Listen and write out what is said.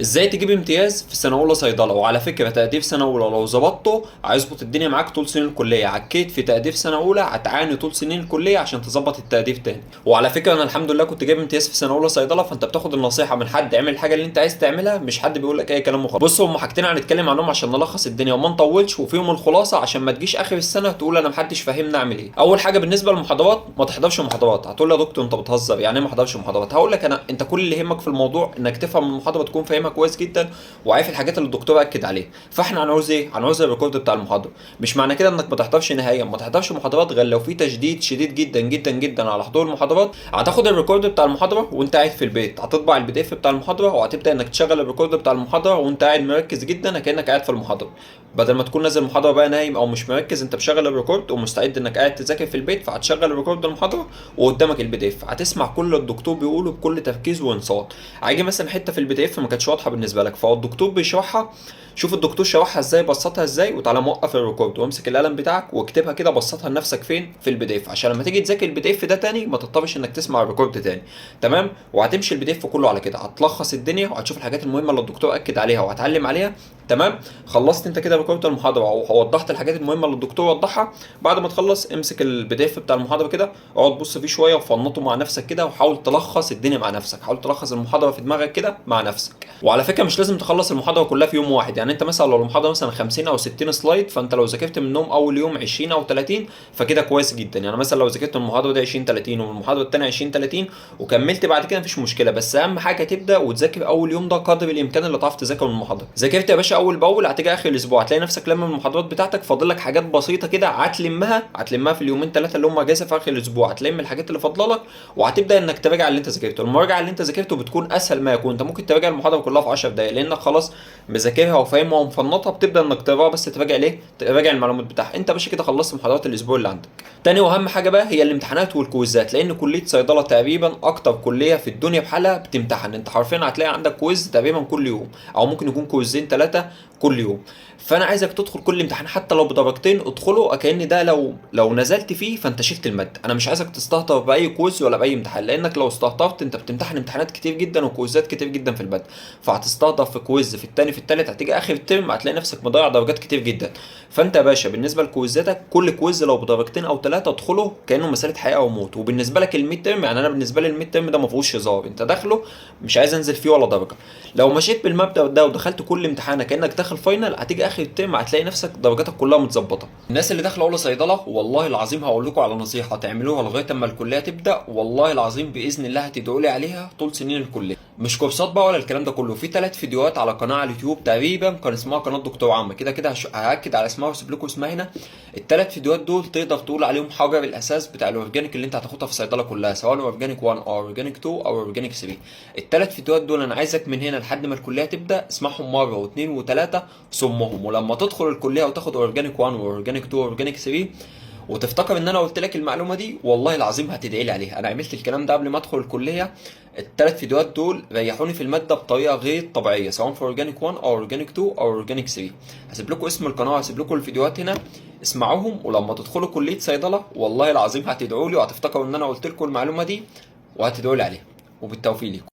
ازاي تجيب امتياز في سنه اولى صيدله؟ وعلى فكره تقدير سنه اولى لو ظبطته هيظبط الدنيا معاك طول سنين الكليه. عكيت في تقدير سنه اولى هتعاني طول سنين الكليه عشان تظبط التقدير تاني. وعلى فكره انا الحمد لله كنت جايب امتياز في سنه اولى صيدله، فانت بتاخد النصيحه من حد اعمل الحاجه اللي انت عايز تعملها، مش حد بيقول لك اي كلام وخلاص. بص، هم حاجتين هنتكلم عنهم عشان نلخص الدنيا وما نطولش، وفيهم الخلاصه عشان ما تجيش اخر السنه تقول انا محدش فاهمني اعمل ايه. اول حاجه بالنسبه للمحاضرات، ما تحضرش محاضرات. هتقول لي يا دكتور انت بتهزر، يعني ايه ما احضرش محاضرات؟ هقول لك انا، انت كل اللي يهمك في الموضوع انك تفهم المحاضره، تكون فاهمها كويس جدا وعارف الحاجات اللي الدكتور اكد عليها. فاحنا هنعوز ايه؟ هنعوز الريكورد بتاع المحاضره. مش معنى كده انك ما تحضرش نهائيا، ما تحضرش محاضرات غير لو في تشديد شديد جدا جدا جدا على حضور المحاضرات. هتاخد الريكورد بتاع المحاضره وانت قاعد في البيت، هتطبع البي دي اف بتاع المحاضره وهتبدا انك تشغل الريكورد بتاع المحاضره وانت قاعد مركز جدا كانك قاعد في المحاضره. بدل ما تكون نازل المحاضره بقى نايم او مش مركز، انت مشغل الريكورد ومستعد انك قاعد تذاكر في البيت، فهتشغل الريكورد المحاضره وقدامك البي دي اف، هتسمع كل اللي الدكتور بيقوله بكل تركيز وانصات. هيجي مثلا حته في البي دي اف ما كانتش واضحه بالنسبه لك، فهو الدكتور بيشرحها، شوف الدكتور شرحها ازاي، بسطها ازاي، وتعالى موقف الريكورد وامسك القلم بتاعك واكتبها كده، بسطها لنفسك فين؟ في البي دي اف، عشان لما تيجي تذاكر البي دي اف ده تاني ما تضطرش انك تسمع الريكورد تاني. تمام؟ وهتمشي البي دي اف كله على كده، هتلخص الدنيا وهتشوف الحاجات المهمه اللي الدكتور اكد عليها وهتعلم عليها. تمام؟ خلصت انت كده ريكورد المحاضره ووضحت الحاجات المهمه اللي الدكتور وضحها. بعد ما تخلص امسك البي دي اف بتاع المحاضره كده، اقعد بص فيه شويه وفنطه مع نفسك كده، وحاول تلخص الدنيا مع نفسك، حاول تلخص المحاضره في دماغك كده مع نفسك. وعلى فكره مش لازم تخلص المحاضره كلها في يوم واحد، يعني انت مثلا لو المحاضره مثلا 50 او 60 سلايد، فانت لو ذاكرت منهم اول يوم 20 او 30 فكده كويس جدا. يعني مثلا لو ذاكرت المحاضره دي 20 30 والمحاضره الثانيه 20 30 وكملت بعد كده مفيش مشكله، بس اهم حاجه تبدا وتذاكر اول يوم ده قدر الامكان اللي تعرف تذاكر من المحاضره. ذاكرت يا باشا اول باول، هتيجي اخر الاسبوع هتلاقي نفسك لما المحاضرات بتاعتك فاضل لك حاجات بسيطه كده، هتلمها في اليومين ثلاثه اللي هم اجازه في اخر الاسبوع، هتلم الحاجات اللي فاضله لك وهتبدا انك تراجع اللي انت ذاكرته. المراجعه اللي انت ذاكرته بتكون اسهل ما يكون، انت ممكن تراجع المحاضره كلها في 10 دقائق لانك خلاص مذاكرها وفاهمها ومفنطها، بتبدا انك تقراها بس تراجع ليه؟ تراجع المعلومات بتاعها. انت يا باشا كده خلصت محاضرات الاسبوع اللي عندك. تاني واهم حاجه بقى هي الامتحانات والكويزات، لان كليه صيدله تقريبا اكتر كليه في الدنيا بحالها بتمتحن. انت حرفيا هتلاقي عندك كويز تقريبا كل يوم، او ممكن يكون كويزين ثلاثه كل يوم. فانا عايزك تدخل كل امتحان حتى لو بدرجتين، ادخله كأن ده لو نزلت فيه فانت شلت الماده. انا مش عايزك تستهتر باي كويز ولا باي امتحان، لانك لو استهترت انت بتمتحن امتحانات كتير جدا وكويزات كتير جدا في الماده، فهتستهتر في كويز في التاني في التالت، هتيجي اخر الترم هتلاقي نفسك مضيع درجات كتير جدا. فانت يا باشا بالنسبه لكويزاتك كل كويز لو بدرجتين او ثلاثه ادخله كانه مساله حياه او موت. وبالنسبه لك الميد ترم، يعني انا بالنسبه لي الميد ترم ده ما فيهوش هزار، انت داخله مش عايز انزل فيه ولا درجه. لو مشيت بالمبدأ ده ودخلت كل امتحانك كأنك داخل فاينل، هتيجي اخر الترم هتلاقي نفسك درجاتك كلها متظبطه. الناس اللي داخله اولى صيدله والله العظيم هقول لكم على نصيحه تعملوها لغايه اما الكليه تبدا، والله العظيم باذن الله هتدعوا لي عليها طول سنين الكليه. مش كورسات بقى ولا الكلام ده كله، في 3 فيديوهات على قناه على اليوتيوب تقريبا كان اسمها قناه دكتور عمرو، كده كده هاكد على اسمها واسيب لكم اسمها هنا. ال3 فيديوهات دول تقدر تقول عليهم حجر الاساس بتاع الاورجانيك اللي انت هتاخدها في صيدله كلها، سواء اورجانيك 1 او اورجانيك 2 او اورجانيك 3. ال3 فيديوهات دول انا عايزك من هنا لحد ما الكليه تبدا اسمعهم مره واثنين وثلاثه صمهم، ولما تدخل الكليه وتاخد اورجانيك 1 واورجانيك 2 واورجانيك 3 وتفتكر ان انا قلت لك المعلومه دي، والله العظيم هتدعي لي عليها. انا عملت الكلام ده قبل ما ادخل الكليه. ال3 فيديوهات دول ريحوني في الماده بطريقه غير طبيعيه، سواء في اورجانيك 1 او اورجانيك 2 او اورجانيك 3. هسيب لكم اسم القناه وهسيب لكم الفيديوهات هنا، اسمعوهم ولما تدخلوا كليه صيدله والله العظيم هتدعوا لي وهتفتكروا ان انا قلت لكم المعلومه دي وهتدعوا لي عليها. وبالتوفيق لكم.